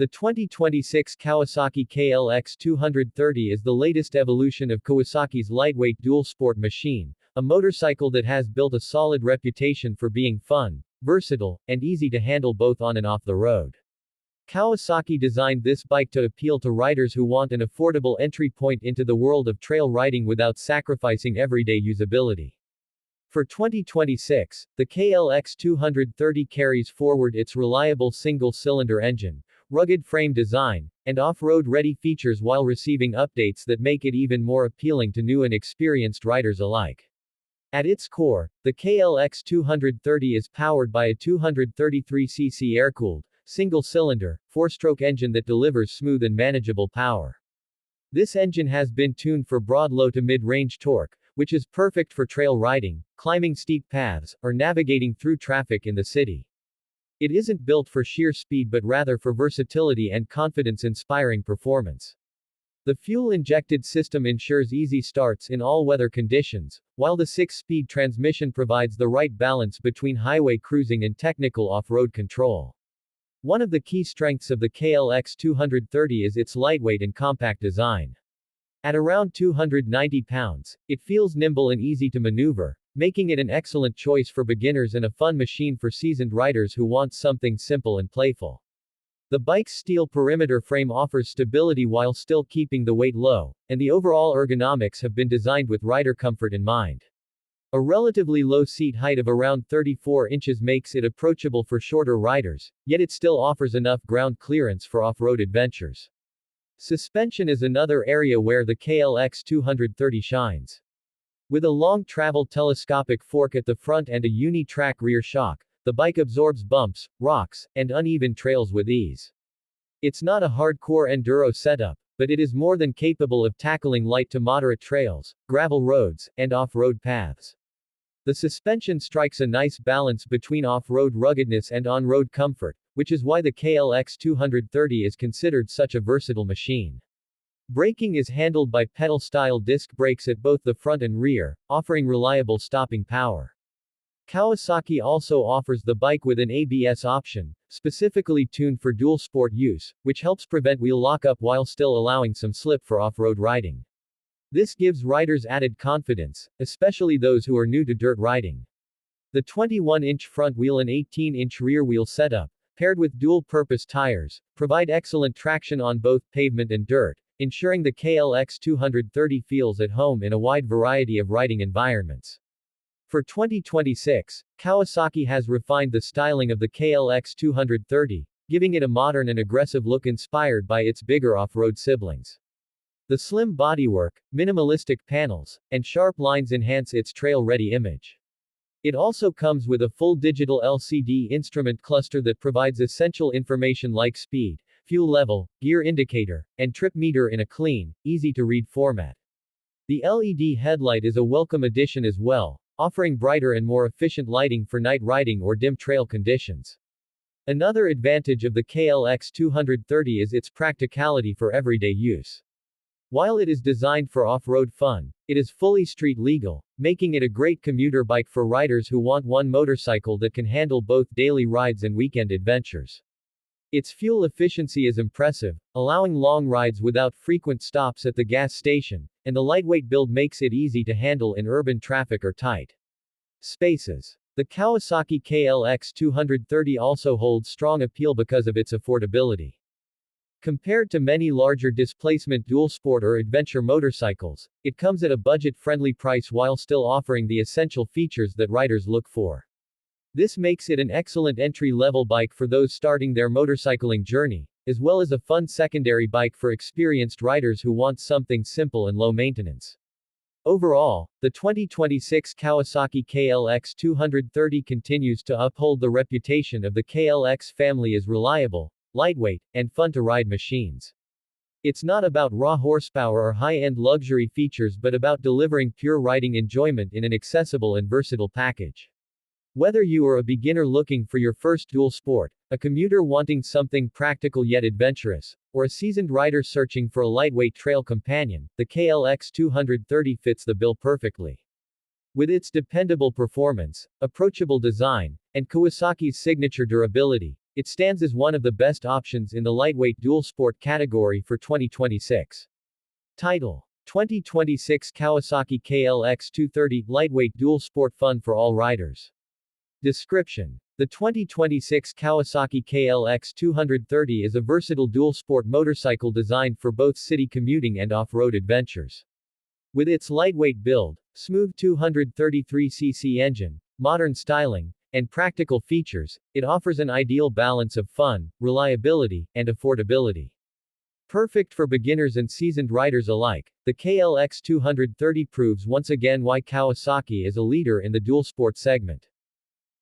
The 2026 Kawasaki KLX 230 is the latest evolution of Kawasaki's lightweight dual-sport machine, a motorcycle that has built a solid reputation for being fun, versatile, and easy to handle both on and off the road. Kawasaki designed this bike to appeal to riders who want an affordable entry point into the world of trail riding without sacrificing everyday usability. For 2026, the KLX 230 carries forward its reliable single-cylinder engine, rugged frame design, and off-road ready features while receiving updates that make it even more appealing to new and experienced riders alike. At its core, the KLX 230 is powered by a 233cc air-cooled, single-cylinder, four-stroke engine that delivers smooth and manageable power. This engine has been tuned for broad low to mid-range torque, which is perfect for trail riding, climbing steep paths, or navigating through traffic in the city. It isn't built for sheer speed but rather for versatility and confidence-inspiring performance. The fuel-injected system ensures easy starts in all weather conditions, while the 6-speed transmission provides the right balance between highway cruising and technical off-road control. One of the key strengths of the KLX 230 is its lightweight and compact design. At around 290 pounds, it feels nimble and easy to maneuver, making it an excellent choice for beginners and a fun machine for seasoned riders who want something simple and playful. The bike's steel perimeter frame offers stability while still keeping the weight low, and the overall ergonomics have been designed with rider comfort in mind. A relatively low seat height of around 34 inches makes it approachable for shorter riders, yet it still offers enough ground clearance for off-road adventures. Suspension is another area where the KLX 230 shines. With a long travel telescopic fork at the front and a uni-track rear shock, the bike absorbs bumps, rocks, and uneven trails with ease. It's not a hardcore enduro setup, but it is more than capable of tackling light to moderate trails, gravel roads, and off-road paths. The suspension strikes a nice balance between off-road ruggedness and on-road comfort, which is why the KLX 230 is considered such a versatile machine. Braking is handled by pedal-style disc brakes at both the front and rear, offering reliable stopping power. Kawasaki also offers the bike with an ABS option, specifically tuned for dual-sport use, which helps prevent wheel lockup while still allowing some slip for off-road riding. This gives riders added confidence, especially those who are new to dirt riding. The 21-inch front wheel and 18-inch rear wheel setup, paired with dual-purpose tires, provide excellent traction on both pavement and dirt, ensuring the KLX 230 feels at home in a wide variety of riding environments. For 2026, Kawasaki has refined the styling of the KLX 230, giving it a modern and aggressive look inspired by its bigger off-road siblings. The slim bodywork, minimalistic panels, and sharp lines enhance its trail-ready image. It also comes with a full digital LCD instrument cluster that provides essential information like speed, fuel level, gear indicator, and trip meter in a clean, easy-to-read format. The LED headlight is a welcome addition as well, offering brighter and more efficient lighting for night riding or dim trail conditions. Another advantage of the KLX 230 is its practicality for everyday use. While it is designed for off-road fun, it is fully street legal, making it a great commuter bike for riders who want one motorcycle that can handle both daily rides and weekend adventures. Its fuel efficiency is impressive, allowing long rides without frequent stops at the gas station, and the lightweight build makes it easy to handle in urban traffic or tight spaces. The Kawasaki KLX 230 also holds strong appeal because of its affordability. Compared to many larger displacement dual-sport or adventure motorcycles, it comes at a budget-friendly price while still offering the essential features that riders look for. This makes it an excellent entry-level bike for those starting their motorcycling journey, as well as a fun secondary bike for experienced riders who want something simple and low maintenance. Overall, the 2026 Kawasaki KLX 230 continues to uphold the reputation of the KLX family as reliable, lightweight, and fun-to-ride machines. It's not about raw horsepower or high-end luxury features but about delivering pure riding enjoyment in an accessible and versatile package. Whether you are a beginner looking for your first dual sport, a commuter wanting something practical yet adventurous, or a seasoned rider searching for a lightweight trail companion, the KLX 230 fits the bill perfectly. With its dependable performance, approachable design, and Kawasaki's signature durability, It stands as one of the best options in the lightweight dual sport category for 2026. Title: 2026 Kawasaki KLX 230 Lightweight Dual Sport Fun for All Riders. Description: the 2026 Kawasaki KLX 230 is a versatile dual-sport motorcycle designed for both city commuting and off-road adventures. With its lightweight build, smooth 233cc engine, modern styling, and practical features, it offers an ideal balance of fun, reliability, and affordability. Perfect for beginners and seasoned riders alike, the KLX 230 proves once again why Kawasaki is a leader in the dual-sport segment.